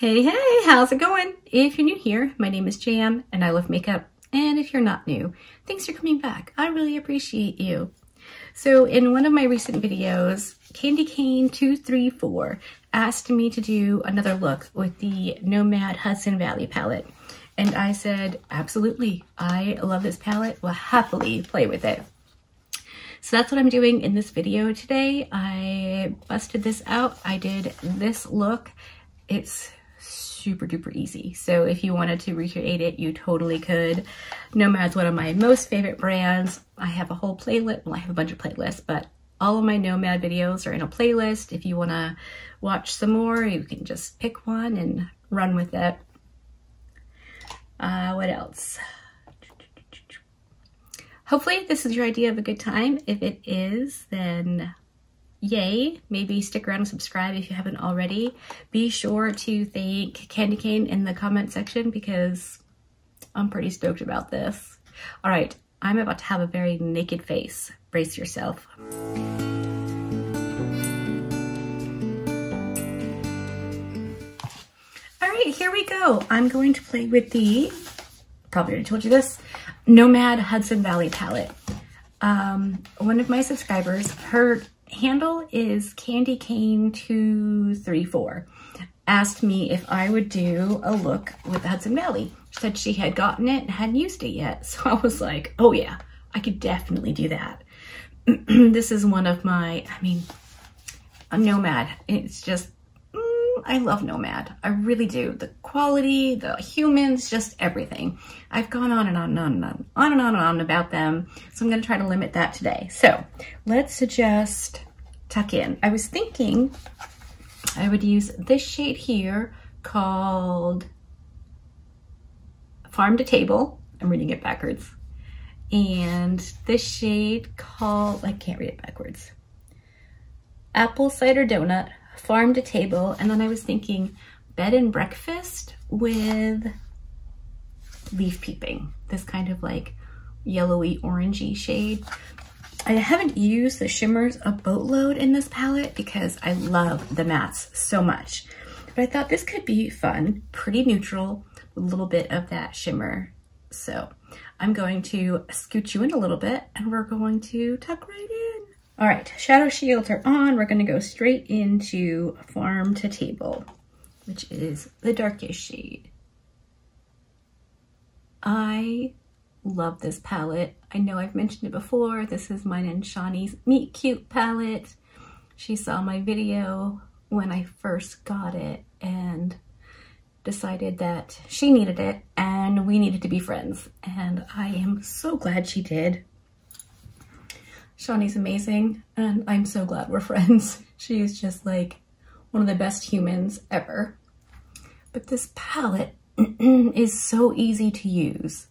Hey, how's it going? If you're new here, my name is Jam and I love makeup. And if you're not new, thanks for coming back. I really appreciate you. So in one of my recent videos, Candy Cane 234 asked me to do another look with the Nomad Hudson Valley palette. And I said, absolutely, I love this palette, will happily play with it. So that's what I'm doing in this video today. I busted this out. I did this look. It's super duper easy. So if you wanted to recreate it, you totally could. Nomad's one of my most favorite brands. I have a whole playlist. Well, I have a bunch of playlists, but all of my Nomad videos are in a playlist. If you want to watch some more, you can just pick one and run with it. What else? Hopefully this is your idea of a good time. If it is, then yay. Maybe stick around and subscribe if you haven't already. Be sure to thank Candy Cane in the comment section because I'm pretty stoked about this. All right, I'm about to have a very naked face. Brace yourself. All right, here we go. I'm going to play with the, probably already told you this, Nomad Hudson Valley palette. One of my subscribers, her handle is Candy Cane 234, asked me if I would do a look with the Hudson Valley. She said she had gotten it and hadn't used it yet. So I was like, oh yeah, I could definitely do that. This is one of my, a Nomad. It's just, I love Nomad. I really do. The quality, the humans, just everything. I've gone on and on and on and on and on about them. So I'm going to try to limit that today. So let's just tuck in. I was thinking I would use this shade here called Farm to Table. I'm reading it backwards. And this shade called, I can't read it backwards. Apple Cider Donut, Farm to Table. And then I was thinking Bed and Breakfast with Leaf Peeping. This kind of like yellowy orangey shade. I haven't used the shimmers a boatload in this palette because I love the mattes so much. But I thought this could be fun, pretty neutral, with a little bit of that shimmer. So I'm going to scoot you in a little bit and we're going to tuck right in. All right, shadow shields are on. We're gonna go straight into Farm to Table, which is the darkest shade. I love this palette. I know I've mentioned it before. This is mine and Shawnee's Meet Cute palette. She saw my video when I first got it and decided that she needed it and we needed to be friends. And I am so glad she did. Shawnee's amazing, and I'm so glad we're friends. She is just like one of the best humans ever. But this palette is so easy to use.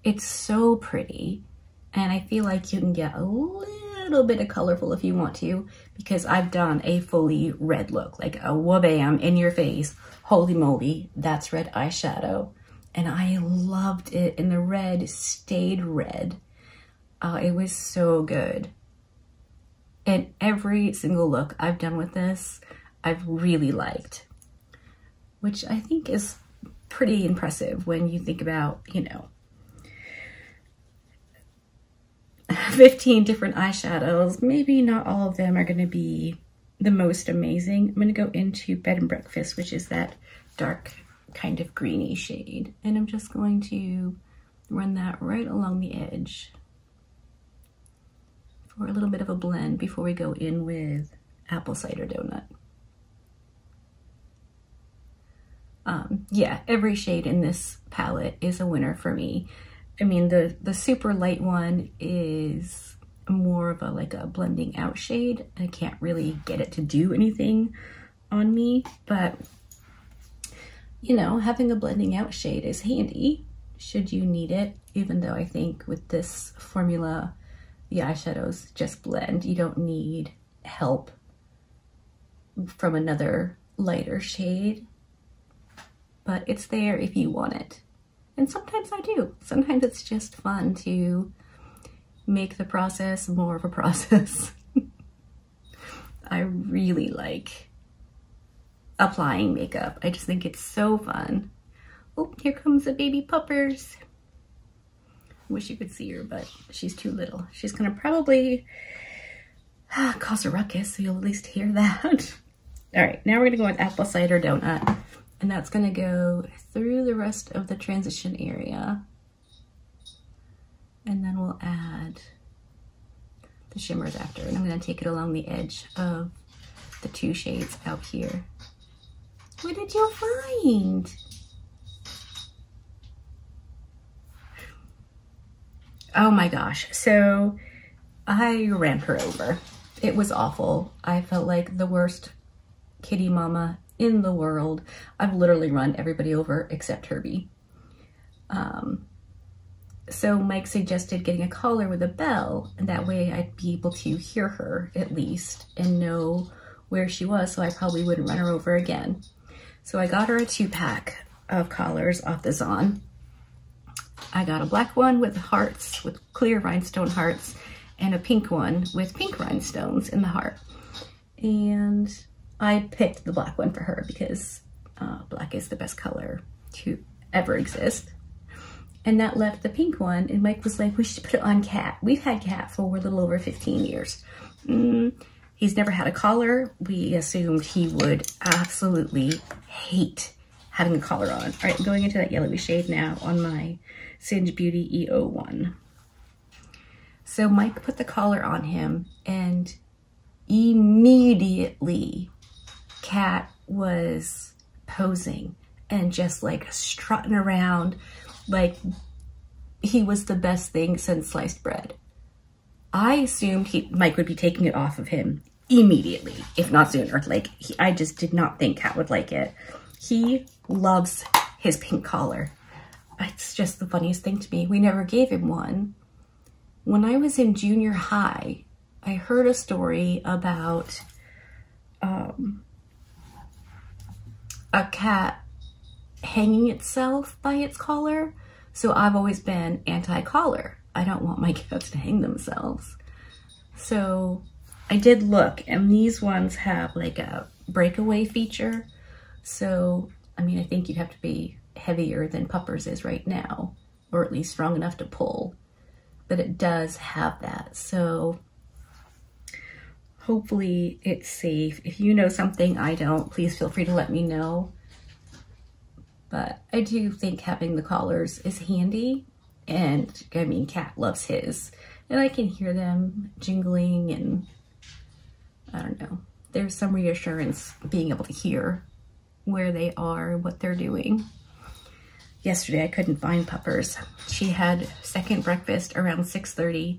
It's so pretty, and I feel like you can get a little bit of colorful if you want to, because I've done a fully red look, like a wabam in your face. Holy moly, that's red eyeshadow. And I loved it, and the red stayed red. It was so good. And every single look I've done with this, I've really liked, which I think is pretty impressive when you think about, 15 different eyeshadows. Maybe not all of them are going to be the most amazing. I'm going to go into Bed and Breakfast, which is that dark kind of greeny shade. And I'm just going to run that right along the edge for a little bit of a blend before we go in with Apple Cider Donut. Yeah, every shade in this palette is a winner for me. The super light one is more of a blending out shade. I can't really get it to do anything on me, but having a blending out shade is handy should you need it, even though I think with this formula, the eyeshadows just blend. You don't need help from another lighter shade, but it's there if you want it. And sometimes I do. Sometimes it's just fun to make the process more of a process. I really like applying makeup. I just think it's so fun. Oh, here comes the baby puppers. Wish you could see her, but she's too little. She's gonna probably cause a ruckus, so you'll at least hear that. All right, now we're gonna go with apple cider donut, and that's gonna go through the rest of the transition area. And then we'll add the shimmers after, and I'm gonna take it along the edge of the 2 shades out here. What did you find? Oh my gosh, so I ran her over. It was awful. I felt like the worst kitty mama in the world. I've literally run everybody over except Herbie. So Mike suggested getting a collar with a bell, and that way I'd be able to hear her at least and know where she was, so I probably wouldn't run her over again. So I got her a 2-pack of collars off the Zon. I got a black one with hearts, with clear rhinestone hearts, and a pink one with pink rhinestones in the heart. And I picked the black one for her because black is the best color to ever exist. And that left the pink one, and Mike was like, we should put it on Cat. We've had Cat for a little over 15 years. He's never had a collar. We assumed he would absolutely hate having a collar on. All right, going into that yellowy shade now on my Singe Beauty E01. So Mike put the collar on him, and immediately Cat was posing and just like strutting around like he was the best thing since sliced bread. I assumed Mike would be taking it off of him immediately, if not sooner. Like, I just did not think Cat would like it. He loves his pink collar. It's just the funniest thing to me. We never gave him one. When I was in junior high, I heard a story about a cat hanging itself by its collar. So I've always been anti-collar. I don't want my cats to hang themselves. So I did look, and these ones have like a breakaway feature. So, I mean, I think you'd have to be heavier than Puppers is right now, or at least strong enough to pull. But it does have that. So hopefully it's safe. If you know something I don't, please feel free to let me know. But I do think having the collars is handy, and I mean, Cat loves his, and I can hear them jingling, and I don't know. There's some reassurance being able to hear where they are, what they're doing. Yesterday I couldn't find Puppers. She had second breakfast around 6:30,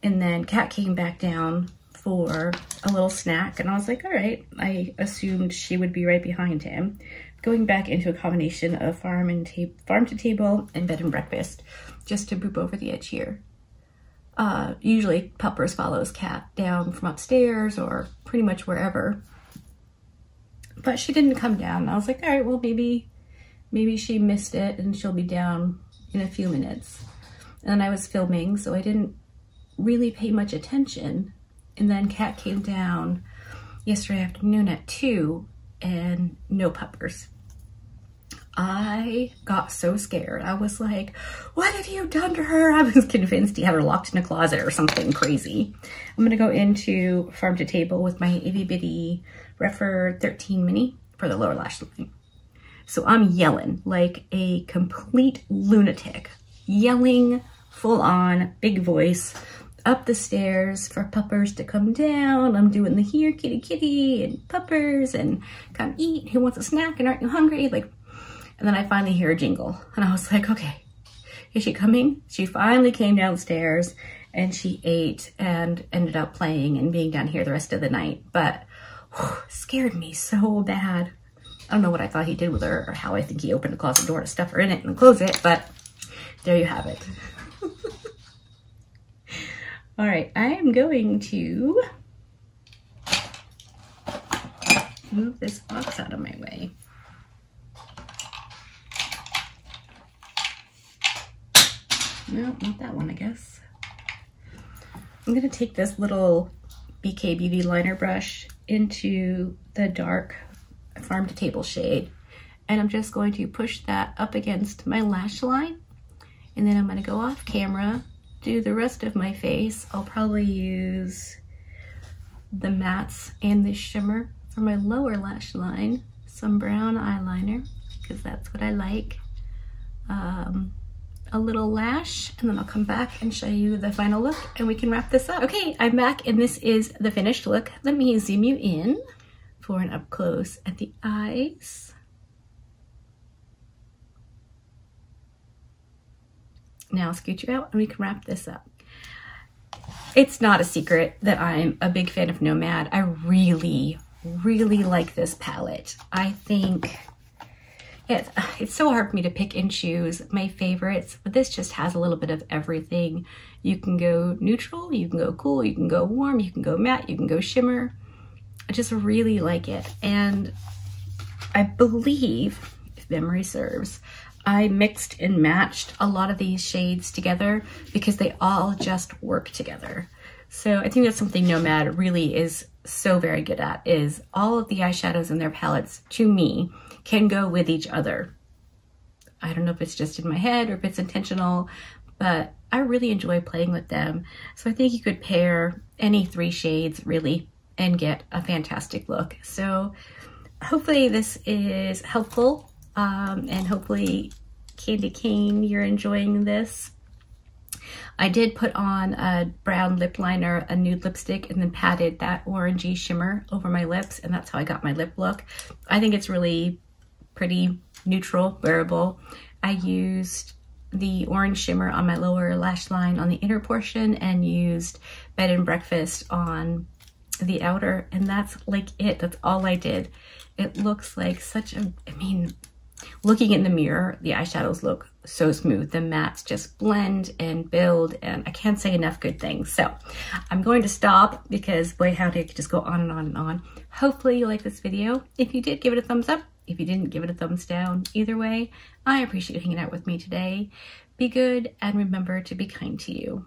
and then Cat came back down for a little snack, and I was like, all right. I assumed she would be right behind him. Going back into a combination of farm to table and bed and breakfast, just to boop over the edge here. Usually Puppers follows Cat down from upstairs or pretty much wherever. But she didn't come down. I was like, all right, well, maybe she missed it and she'll be down in a few minutes. And then I was filming, so I didn't really pay much attention. And then Cat came down yesterday afternoon at 2, and no Puppers. I got so scared. I was like, what have you done to her? I was convinced he had her locked in a closet or something crazy. I'm gonna go into Farm to Table with my itty bitty Refer 13 mini for the lower lash line. So I'm yelling like a complete lunatic, yelling full on, big voice, up the stairs for Puppers to come down. I'm doing the here kitty kitty and Puppers and come eat, who wants a snack and aren't you hungry? Like, and then I finally hear a jingle and I was like, okay, is she coming? She finally came downstairs and she ate and ended up playing and being down here the rest of the night, but whew, scared me so bad. I don't know what I thought he did with her or how I think he opened a closet door to stuff her in it and close it, but there you have it. All right, I am going to move this box out of my way. No, not that one, I guess. I'm gonna take this little BK Beauty liner brush into the dark farm to table shade. And I'm just going to push that up against my lash line. And then I'm going to go off camera, do the rest of my face. I'll probably use the mattes and the shimmer for my lower lash line. Some brown eyeliner, because that's what I like. A little lash, and then I'll come back and show you the final look and we can wrap this up. Okay, I'm back and this is the finished look. Let me zoom you in for an up close at the eyes. Now I'll scoot you out and we can wrap this up. It's not a secret that I'm a big fan of Nomad. I really like this palette. I think it's so hard for me to pick and choose my favorites, but this just has a little bit of everything. You can go neutral, you can go cool, you can go warm, you can go matte, you can go shimmer. I just really like it. And I believe, if memory serves, I mixed and matched a lot of these shades together because they all just work together. So I think that's something Nomad really is so very good at, is all of the eyeshadows in their palettes, to me, can go with each other. I don't know if it's just in my head or if it's intentional, but I really enjoy playing with them. So I think you could pair any 3 shades really and get a fantastic look. So hopefully this is helpful, and hopefully Candy Cane, you're enjoying this. I did put on a brown lip liner, a nude lipstick, and then patted that orangey shimmer over my lips, and that's how I got my lip look. I think it's really pretty neutral, wearable. I used the orange shimmer on my lower lash line on the inner portion and used Bed and Breakfast on the outer, and that's like it. That's all I did. It looks like such a, I mean, looking in the mirror, the eyeshadows look so smooth. The mattes just blend and build, and I can't say enough good things. So I'm going to stop because boy howdy, I could just go on and on and on. Hopefully you like this video. If you did, give it a thumbs up. If you didn't, give it a thumbs down. Either way, I appreciate you hanging out with me today. Be good and remember to be kind to you.